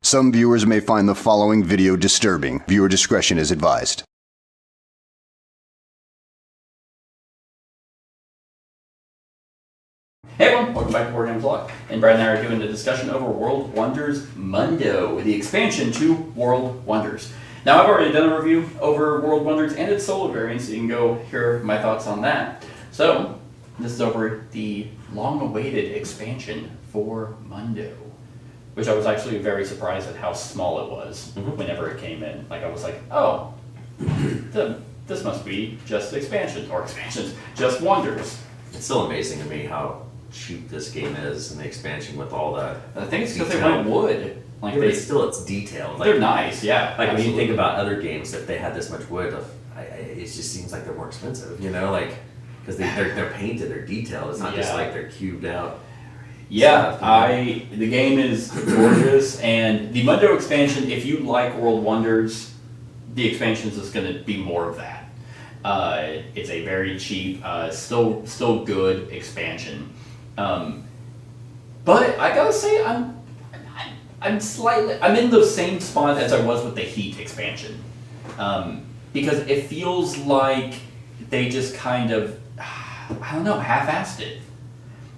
Some viewers may find the following video disturbing. Viewer discretion is advised. Hey everyone, welcome back to Board Game Vlog. And Brad and I are doing the discussion over World Wonders Mundo, the expansion to World Wonders. Now I've already done a review over World Wonders and its solo variant, so you can go hear my thoughts on that. So, this is over the long-awaited expansion for Mundo, which I was actually very surprised at how small it was whenever it came in. Like I was like, oh, this must be just expansions, just Wonders. It's still amazing to me how cheap this game is and the expansion with all the I think it's because they went wood. Like yeah, it's detailed. They're nice, yeah. Like when you think about other games, if they had this much wood, it just seems like they're more expensive. You know, like because they're painted, they're detailed. It's not just like they're cubed out. Yeah, the game is gorgeous, and the Mundo expansion. If you like World Wonders, the expansion is just going to be more of that. It's a very cheap, still good expansion. But I gotta say, I'm in the same spot as I was with the Heat expansion, because it feels like they just kind of, I don't know, half-assed it.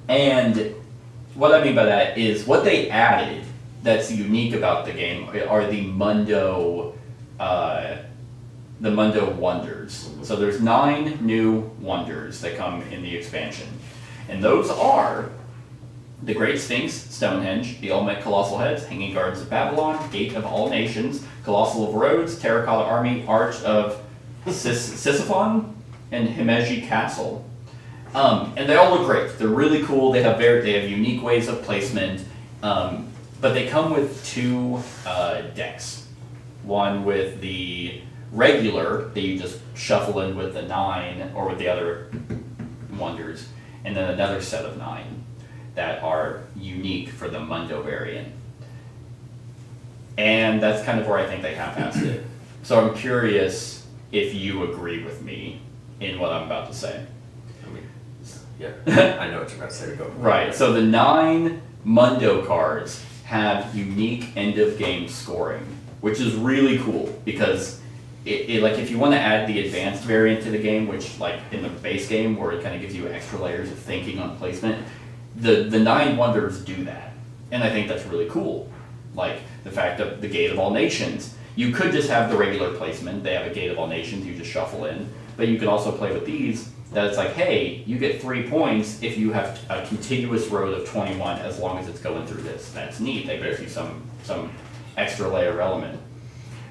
And what I mean by that is what they added that's unique about the game are the Mundo Wonders. So there's 9 new Wonders that come in the expansion. And those are the Great Sphinx, Stonehenge, the Ultimate Colossal Heads, Hanging Gardens of Babylon, Gate of All Nations, Colossal of Rhodes, Terracotta Army, Arch of Sisyphon, and Himeji Castle. And they all look great. They're really cool. They have unique ways of placement. But they come with 2 decks. One with the regular that you just shuffle in with the 9 or with the other Wonders, and then another set of 9 that are unique for the Mundo variant. And that's kind of where I think they half-assed it. So I'm curious if you agree with me in what I'm about to say. I mean, yeah, I know what you're about to say. Go Right. So the 9 Mundo cards have unique end-of-game scoring, which is really cool because it like if you want to add the advanced variant to the game, which like in the base game where it kind of gives you extra layers of thinking on placement, the 9 Wonders do that, and I think that's really cool. Like the fact of the Gate of All Nations, you could just have the regular placement. They have a Gate of All Nations, you just shuffle in, but you could also play with these. That it's like, hey, you get 3 points if you have a contiguous road of 21 as long as it's going through this. That's neat. That gives you some extra layer element.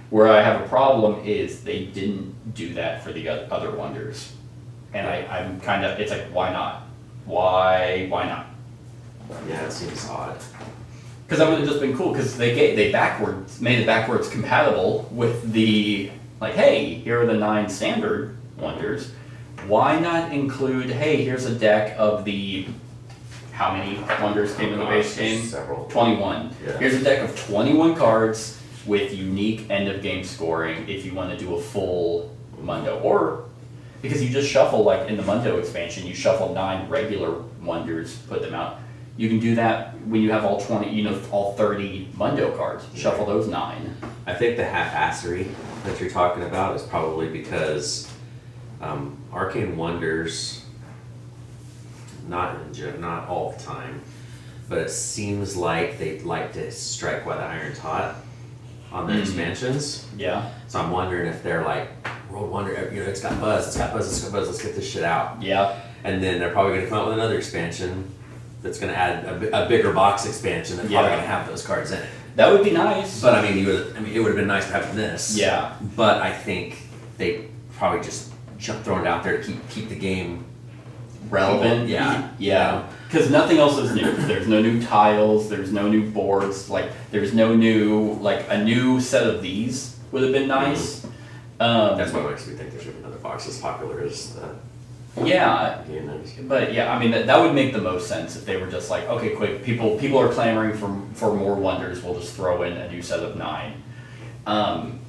Where I have a problem is they didn't do that for the other Wonders. And I'm kind of, it's like, why not? Why not? Yeah, it seems odd. Because that would have just been cool, because they made it backwards compatible with the, like, hey, here are the 9 standard Wonders. Why not include, hey, here's a deck of the, how many Wonders came in the base game? Several. 21. Yeah. Here's a deck of 21 cards with unique end-of-game scoring if you want to do a full Mundo. Or, because you just shuffle, like in the Mundo expansion, you shuffle 9 regular Wonders, put them out. You can do that when you have all 20, all 30 Mundo cards. Shuffle those 9. I think the half-assery that you're talking about is probably because Arcane Wonders, not all the time, but it seems like they'd like to strike while the iron's hot on their expansions. Yeah. So I'm wondering if they're like, World Wonder, it's got buzz, let's get this shit out. Yeah. And then they're probably going to come out with another expansion that's going to add a bigger box expansion that's probably going to have those cards in it. That would be nice. But it would have been nice to have this. Yeah. But I think they probably just thrown it out there to keep the game relevant. Yeah. Yeah. Because nothing else is new. There's no new tiles. There's no new boards. Like there's no new a new set of these would have been nice. That's what makes me think there should be another box as popular as the But yeah, I mean that would make the most sense if they were just like, okay, quick, people are clamoring for more Wonders. We'll just throw in a new set of 9. And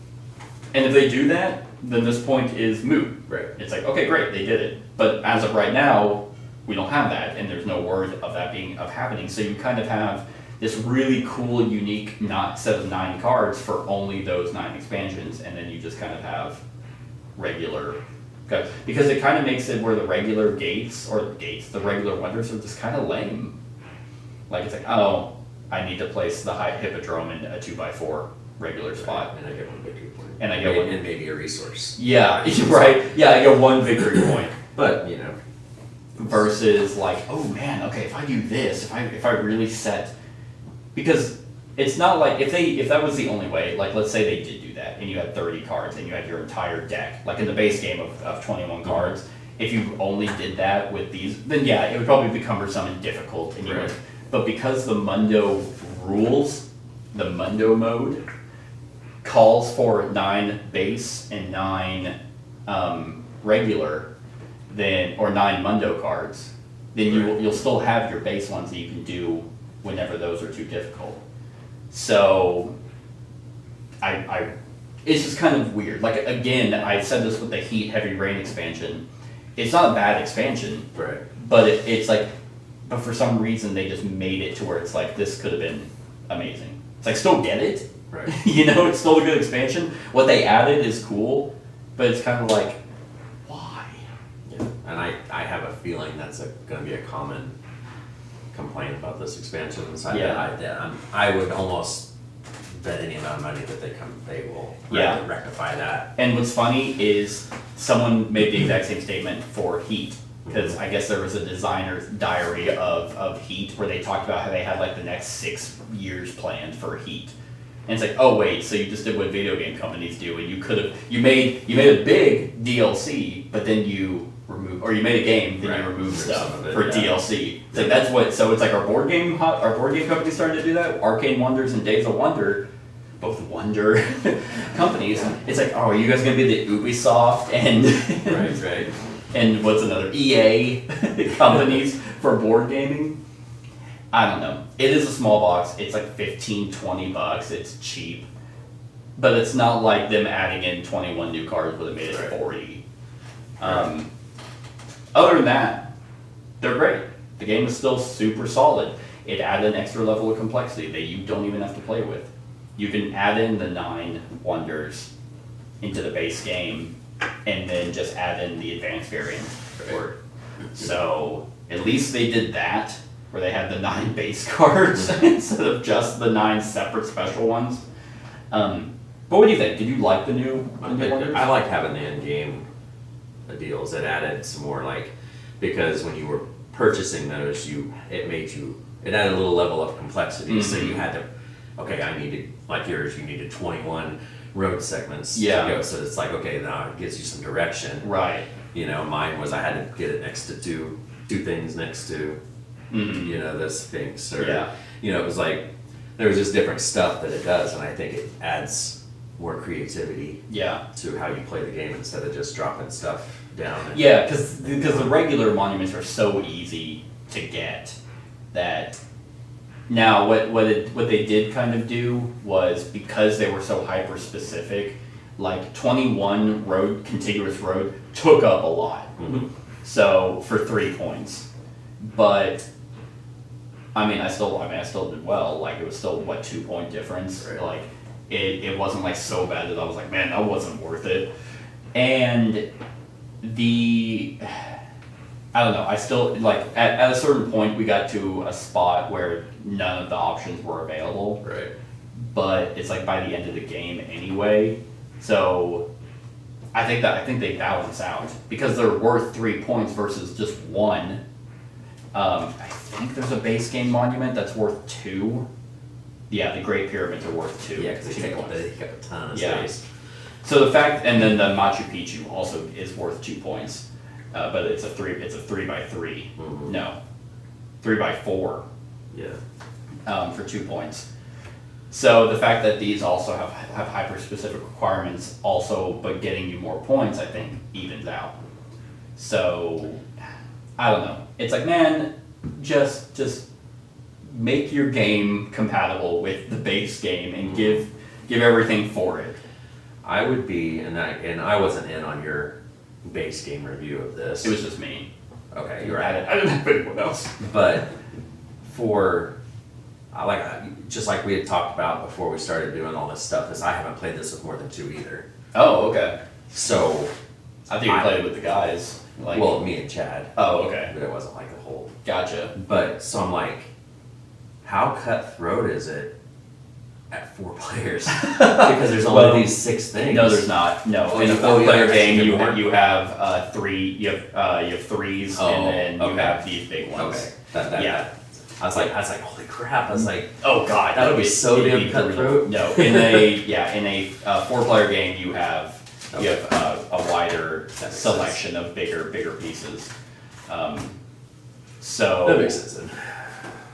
if they do that, then this point is moot. Right. It's like, okay, great, they did it. But as of right now, we don't have that, and there's no word of that happening. So you kind of have this really cool, unique set of 9 cards for only those 9 expansions, and then you just kind of have regular. Because it kind of makes it where the regular the regular wonders are just kind of lame. Like it's like, oh, I need to place the high hippodrome in a 2x4 regular spot. And I get 1 victory point. And I get one. And maybe a resource. Yeah, right. Yeah, I get 1 victory point. But, Versus like, oh man, okay, if I do this, if I really set, because it's not like if that was the only way, like let's say they did do that and you had 30 cards and you had your entire deck, like in the base game of 21 cards, if you only did that with these, then yeah, it would probably be cumbersome and difficult. And Right. But because the Mundo rules, the Mundo mode calls for 9 base and 9 regular, then or 9 Mundo cards, then you'll still have your base ones that you can do whenever those are too difficult. So it's just kind of weird. Like again, I said this with the Heat Heavy Rain expansion. It's not a bad expansion, right. but it's like, but for some reason they just made it to where it's like this could have been amazing. It's like still get it, Right. It's still a good expansion. What they added is cool, but it's kind of like, why? Yeah. And I have a feeling that's going to be a common complaint about this expansion. So I would almost bet any amount of money that they will rectify that. And what's funny is someone made the exact same statement for Heat, because I guess there was a designer's diary of Heat where they talked about how they had like the next 6 years planned for Heat. And it's like, oh wait, so you just did what video game companies do, and you made a big DLC, but then you you made a game, then you removed stuff for DLC. It's like that's what. So it's like our board game companies starting to do that. Arcane Wonders and Days of Wonder, both Wonder companies. It's like, oh, are you guys gonna be the Ubisoft and right. and what's another EA companies for board gaming? I don't know. It is a small box. It's like $15-$20. It's cheap. But it's not like them adding in 21 new cards where they made it 40. Other than that, they're great. The game is still super solid. It added an extra level of complexity that you don't even have to play with. You can add in the 9 wonders into the base game and then just add in the advanced variant for it. So at least they did that, where they had the 9 base cards instead of just the 9 separate special ones. But what do you think? Did you like the new wonders? I like having the in-game deals. It added some more, because when you were purchasing those, it added a little level of complexity. Mm-hmm. So you had to, I needed, like yours, you needed 21 road segments to go. So it's like, okay, now it gives you some direction. Right. Mine was I had to get it next to two things next to, this thing. So, it was like, there was just different stuff that it does, and I think it adds more creativity to how you play the game instead of just dropping stuff down. Because the regular monuments are so easy to get that now what they did kind of do was, because they were so hyper specific, like 21 contiguous road took up a lot. Mm-hmm. So for 3 points, but I still did well. Like it was still 2-point difference. Right. Like it wasn't like so bad that I was like, man, that wasn't worth it. And I don't know, I still, like, at a certain point we got to a spot where none of the options were available. Right. But it's like by the end of the game anyway. So I think they balance out because they're worth 3 points versus just 1. I think there's a base game monument that's worth 2. Yeah, the Great Pyramids are worth 2. Yeah, because they take up a ton of space. So the fact, and then the Machu Picchu also is worth 2 points, but it's a 3 by 3. Mm-hmm. No, 3 by 4. Yeah. For 2 points. So the fact that these also have hyper specific requirements also, but getting you more points, I think evens out. So I don't know. It's like, man, just make your game compatible with the base game and give everything for it. I would be, and I wasn't in on your base game review of this. It was just me. Okay, you were at it. I didn't have anyone else. But for just like we had talked about before we started doing all this stuff, is I haven't played this with more than 2 either. Oh, okay. So, I think you played it with the guys. Like, well, me and Chad. Oh, okay. But it wasn't like the whole. Gotcha. But so I'm like, how cutthroat is it at 4 players? Because there's only Well, these 6 things. No, there's not. No, Oh, in a you- oh, yeah, 4-player there's game, two you more? you have 3. You have threes, Oh, and then you okay. have these big ones. Okay. Yeah. I was like, holy crap! I was like, Oh god, That would be so it'd damn be brutal. cutthroat. No, in a 4-player game, you have a wider makes selection of bigger pieces. So that makes sense. Then.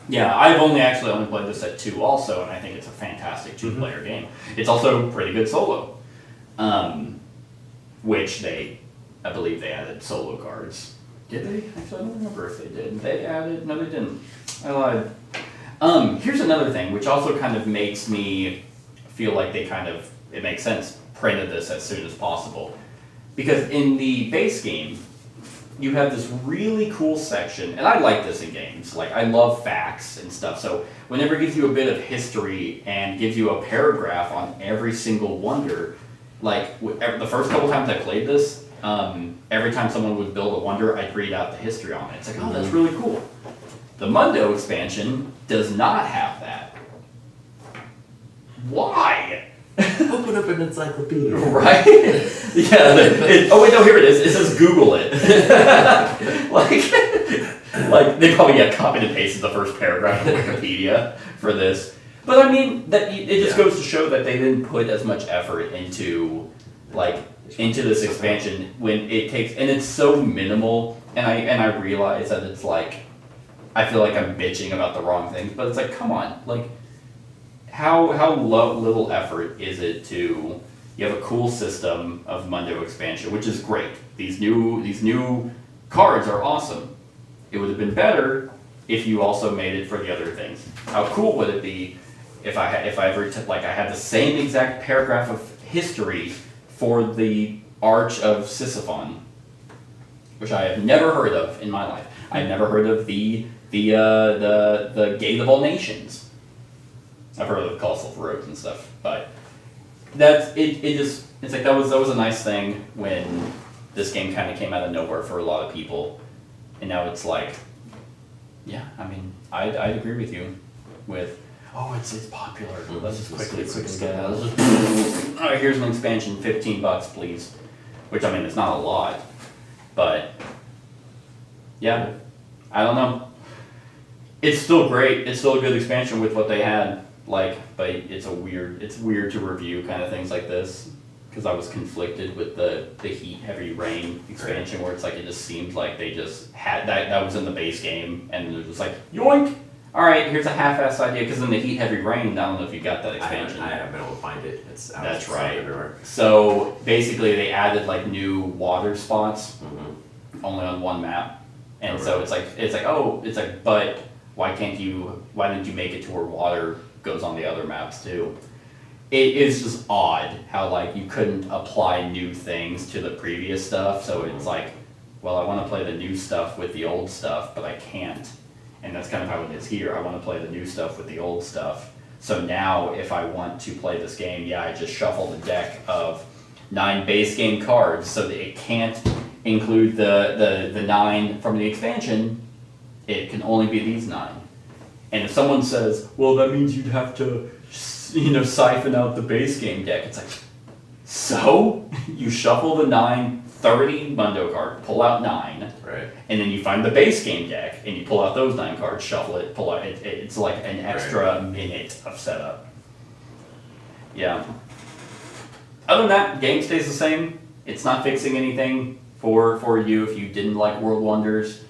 yeah, I've only played this at 2 also, and I think it's a fantastic 2-player game. It's also pretty good solo, which I believe they added solo cards. Did they? Actually, I don't remember if they did. They added, no they didn't. I lied. Here's another thing, which also kind of makes me feel like it makes sense, printed this as soon as possible. Because in the base game, you have this really cool section, and I like this in games, like I love facts and stuff, so whenever it gives you a bit of history and gives you a paragraph on every single wonder, like the first couple times I played this, every time someone would build a wonder, I'd read out the history on it. It's like, oh, that's really cool. The Mundo expansion does not have that. Why? Open up an encyclopedia. Right? Yeah. Oh wait, no, here it is. It says Google it. like they probably copied and pasted the first paragraph of Wikipedia for this. But I mean, it just goes to show that they didn't put as much effort into this expansion when it takes, and it's so minimal. And I realize that it's like, I feel like I'm bitching about the wrong things, but it's like, come on, like. How little effort is it to, you have a cool system of Mundo expansion, which is great. These new cards are awesome. It would have been better if you also made it for the other things. How cool would it be if I had the same exact paragraph of history for the Arch of Sisyphon, which I have never heard of in my life. I've never heard of the Gate of All Nations. I've heard of the Colossal Roads and stuff, but that's it. It's like that was a nice thing when this game kind of came out of nowhere for a lot of people, and now it's like, yeah, I mean, I'd agree with you with, oh, it's popular. Let's just quickly get out. All right, here's an expansion, $15, please. Which, I mean, it's not a lot, but yeah, I don't know. It's still great. It's still a good expansion with what they had. But it's weird to review kind of things like this, because I was conflicted with the Heat Heavy Rain expansion, where it's like, it just seemed like they just had that was in the base game, and it was just like, yoink! Alright, here's a half-assed idea, because in the Heat Heavy Rain, I don't know if you got that expansion. I haven't been able to find it. That's right. So basically they added like new water spots, only on one map. And so it's like, but why didn't you make it to where water goes on the other maps too? It is just odd how like you couldn't apply new things to the previous stuff, so it's like, well, I want to play the new stuff with the old stuff, but I can't. And that's kind of how it is here. I want to play the new stuff with the old stuff. So now if I want to play this game, I just shuffle the deck of 9 base game cards so that it can't include the 9 from the expansion. It can only be these 9. And if someone says, well, that means you'd have to, siphon out the base game deck, it's like, so? You shuffle the 30 Mundo card, pull out 9, right, and then you find the base game deck, and you pull out those 9 cards, shuffle it, pull out, it's like an extra minute of setup. Yeah. Other than that, game stays the same. It's not fixing anything for you if you didn't like World Wonders.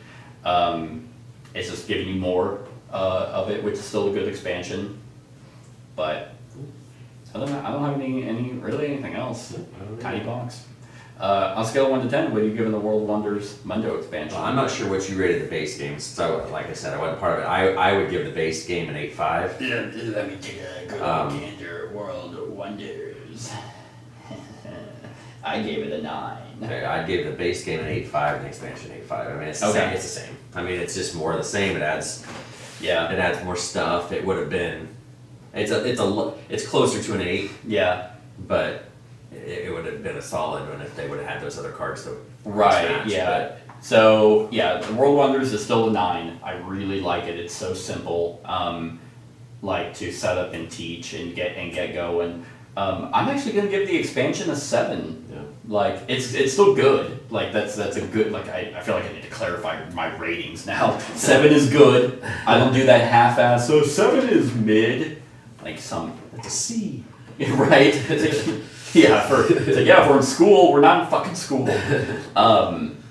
It's just giving you more of it, which is still a good expansion. But other than that, I don't have anything else. Tiny box. On a scale of 1 to 10, what are you giving the World Wonders Mundo expansion? Well, I'm not sure what you rated the base games. So, like I said, I wasn't part of it. I would give the base game an 8.5. Yeah, let me take a good look at World Wonders. I gave it a 9. Okay, I'd give the base game an 8.5 and the expansion 8.5. I mean, it's the same. It's the same. I mean, it's just more of the same. It adds Yeah. It adds more stuff. It would have been. It's closer to an 8, Yeah. but it would have been a solid one if they would have had those other cards to Right, match, yeah. So, yeah, the World Wonders is still a 9. I really like it. It's so simple, like to set up and teach and get going. I'm actually gonna give the expansion a 7. Yeah. Like it's still good. Like that's a good. Like I feel like I need to clarify my ratings now. 7 is good. I don't do that half-ass. So 7 is mid. Like some. It's a C. Right? Yeah, if we're in school, we're not in fucking school.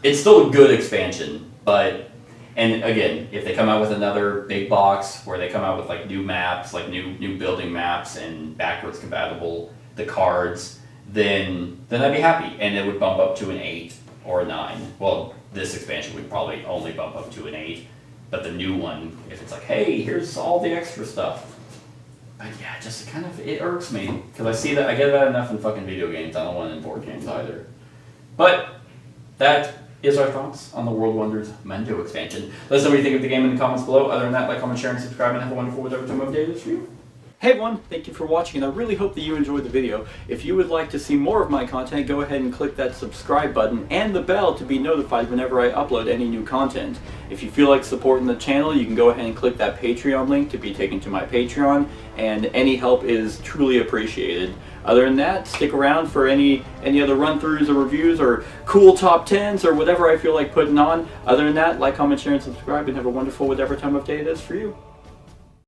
It's still a good expansion, but, and again, if they come out with another big box where they come out with like new maps, like new building maps and backwards compatible the cards, then I'd be happy, and it would bump up to an 8 or a 9. Well, this expansion would probably only bump up to an 8, but the new one, if it's like, hey, here's all the extra stuff. But yeah, just kind of, it irks me, because I see that, I get that enough in fucking video games. I don't want it in board games either. But that is our thoughts on the World Wonders Mundo expansion. Let us know what you think of the game in the comments below. Other than that, like, comment, share, and subscribe, and have a wonderful whatever time of day it is for you. Hey everyone, thank you for watching, and I really hope that you enjoyed the video. If you would like to see more of my content, go ahead and click that subscribe button and the bell to be notified whenever I upload any new content. If you feel like supporting the channel, you can go ahead and click that Patreon link to be taken to my Patreon, and any help is truly appreciated. Other than that, stick around for any other run-throughs or reviews or cool top 10s or whatever I feel like putting on. Other than that, like, comment, share, and subscribe, and have a wonderful whatever time of day it is for you.